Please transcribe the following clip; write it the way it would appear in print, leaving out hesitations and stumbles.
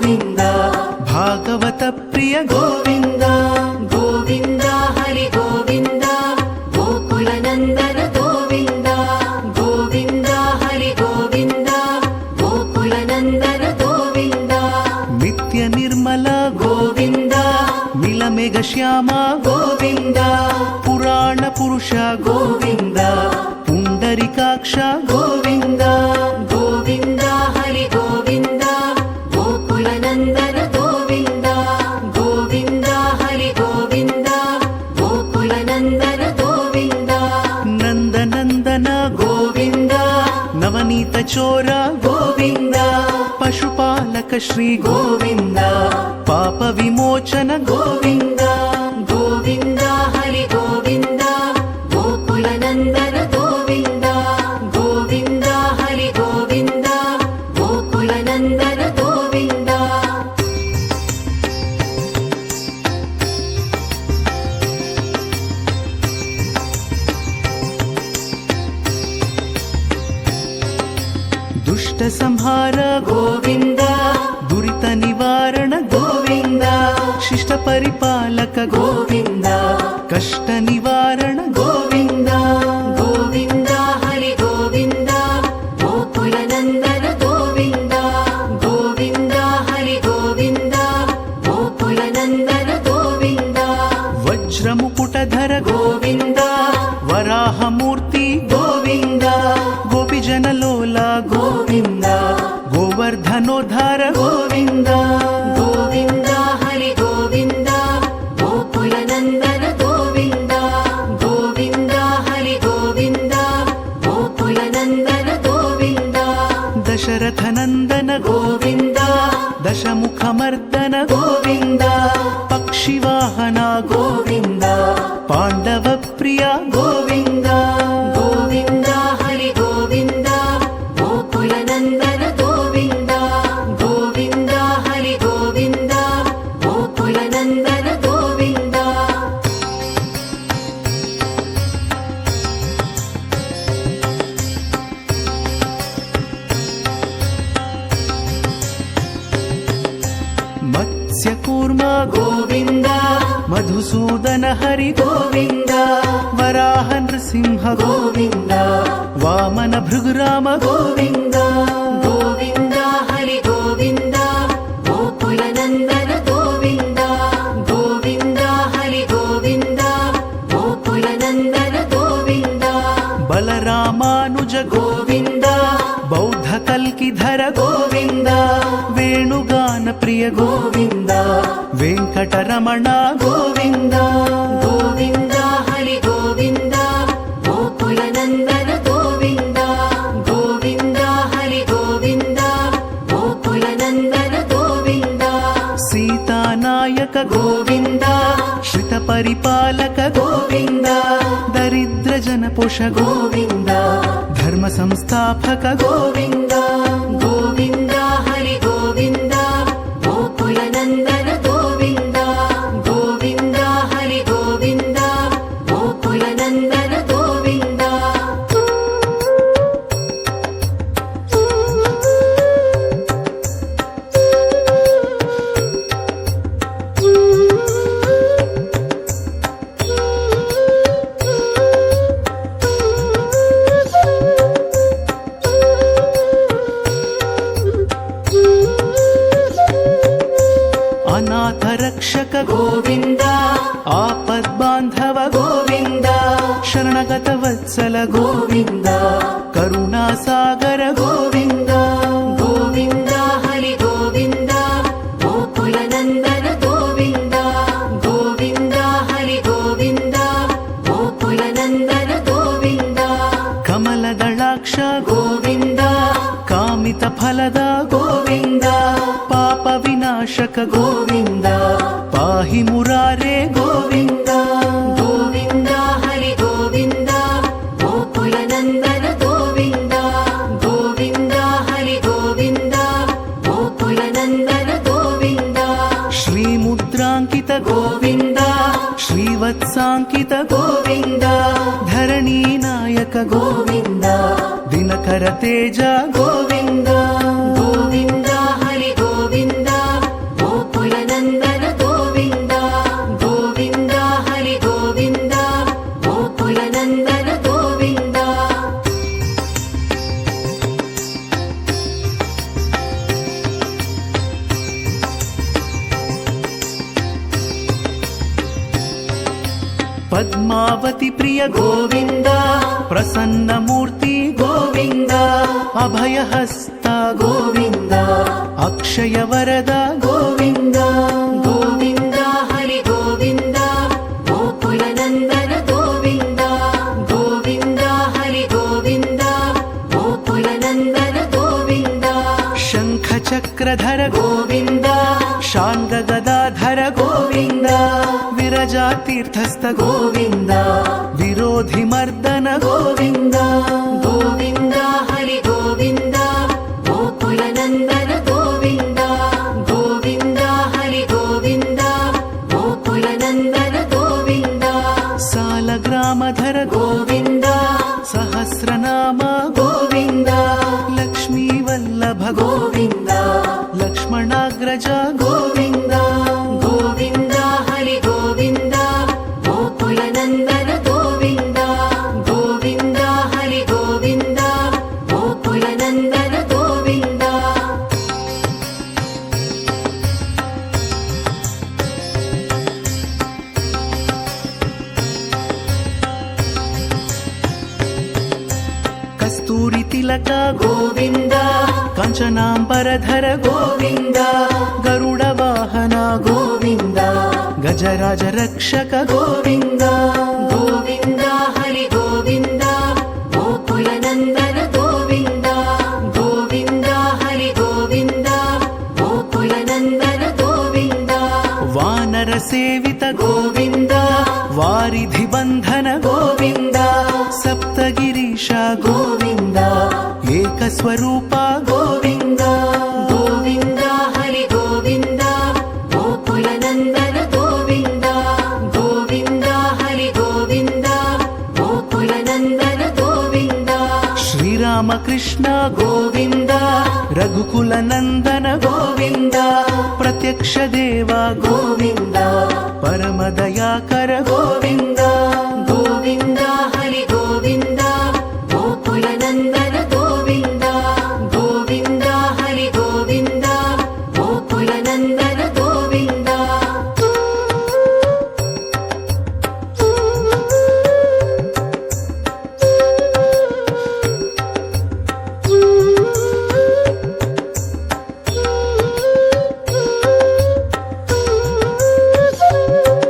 गोविन्द भागवत प्रिय गोविन्द गोविन्द हरि गोविन्द गोकुलनन्दन गोविन्द गोविन्द हरि गोविन्द गोकुलनन्दन गोविन्द नित्य निर्मल गोविन्द नीलमेघ श्याम गोविन्द पुराण पुरुष गोविन्द पुण्डरीकाक्ष गोविन्द गोविन्द हरि गोविन्द गोकुलनन्दन गोविन्द गोविन्द हरि गोविन्द गोकुलनन्दन गोविन्द नन्दनन्दन गोविन्द नवनीत चोर गोविन्द पशुपालक श्री गोविन्द पाप विमोचन गोविन्द गोविन्द हरि गोविन्द गोकुलनन्दन गोविन्द गोविन्द हरि गोविन्द गोकुलनन्दन गोविन्द दुष्ट संहार गोविन्द दुरित निवारण गोविन्द शिष्ट परिपालक गोविन्द कष्ट निवारण गोविन्द गोविन्द हरि गोविन्द गोकुलनन्दन गोविन्द गोविन्द हरि गोविन्द गोकुलनन्दन गोविन्द वज्रमुकुटधर गोविन्द वराह मूर्ति गोविन्द गोपीजन लोला गोविन्द गोवर्धनोद्धार गोविन्द गोविन्द हरि गोविन्द गोकुलनन्दन गोविन्द गोविन्द हरि गोविन्द गोकुलनन्दन गोविन्द दशरथनन्दन गोविन्द दशमुखमर्दन गोविन्द पक्षिवाहना गोविन्द पाण्डव प्रिया गोविन्द गोविन्द हरि गोविन्द गोकुलनन्दन गोविन्द गोविन्द हरि गोविन्द गोकुलनन्दन गोविन्द मत्स्यकूर्म गोविन्द मधुसूदन हरि गोविन्द वराह नृसिंह गोविन्द वामन भृगुराम गोविन्द गोविन्द हरि गोविन्द गोकुलनन्दन गोविन्द गोविन्द हरि गोविन्द गोकुलनन्दन गोविन्द बलरामानुज गोविन्द बौद्ध कल्किधर गोविन्द वेणुगान प्रिय गोविन्द वेङ्कटरमण गोविन्द गोविन्द हरि गोविन्द गोकुलनन्दन गोविन्द गोविन्द हरि गोविन्द गोकुलनन्दन गोविन्द सीतानायक गोविन्द श्रित परिपालक गोविन्द दरिद्र जनपोष गोविन्द धर्म संस्थापक गोविन्द गोविन्द हरि गोविन्द गोकुलनन्दन गोविन्द गोविन्द हरि गोविन्द गोकुलनन्दन गोविन्द अनाथ रक्षक गोविन्द आपद्बान्धव गोविन्द शरणगत वत्सल गोविन्द करुणासागर गोविन्द गोविन्द हरि गोविन्द गोकुलनन्दन गोविन्द गोविन्द हरि गोविन्द गोकुलनन्दन गोविन्द कमलदलाक्ष गोविन्द कामित फलद गोविन्द पाप विनाशक गोविन्द पाहि मुरारे गोविन्द गोविन्द हरि गोविन्द गोकुलनन्दन गोविन्द गोविन्द हरि गोविन्द गोकुलनन्दन गोविन्द श्रीमुद्राङ्कित गोविन्द श्रीवत्साङ्कित गोविन्द धरणीनायक गोविन्द दिनकर तेज गोविन्द गोविन्द हरि गोविन्द పద్మావతి ప్రియ గోవింద ప్రసన్న మూర్తి గోవింద అభయహస్త గోవింద అక్షయ వరద గోవింద గోవింద హరి గోవింద గోకుల నందన గోవింద గోవింద హరి గోవింద గోకుల నందన గోవింద శంఖ చక్రధర గోవింద శాంగ గదాధర గోవింద విరజా తీర్థస్థ గోవింద విరోధి మర్దన గోవింద గోవింద హరి గోవింద గోకుల నందన గోవింద గోవింద హరి గోవింద గోకుల నందన గోవింద సాలగ్రామధర గోవింద సహస్రనామ గోవింద లక్ష్మీ వల్లభ గోవింద లక్ష్మణాగ్రజ గోవింద గోవింద హరి గోవింద గోకుల నందన గోవింద గోవింద హరి గోవింద గోకుల నందన గోవింద కస్తూరి తిలక గోవింద కంచనాంబరధర గోవింద గరుడ వాహన గోవింద గజరాజ రక్షక గోవింద గోవింద హరి గోవింద గోకుల నందన గోవింద గోవింద హరి గోవింద గోకుల నందన గోవింద వానర సేవిత గోవింద వారిధి బంధన గోవింద సప్తగిరీశ గోవింద ఏకస్వరూప గోవింద గోవింద హరి గోవింద గోకుల నందన గోవింద గోవింద హరి గోవింద గోకుల నందన గోవింద శ్రీరామకృష్ణ గోవింద రఘుకుల నందన గోవింద ప్రత్యక్ష దేవ గోవింద పరమదయాకర గోవింద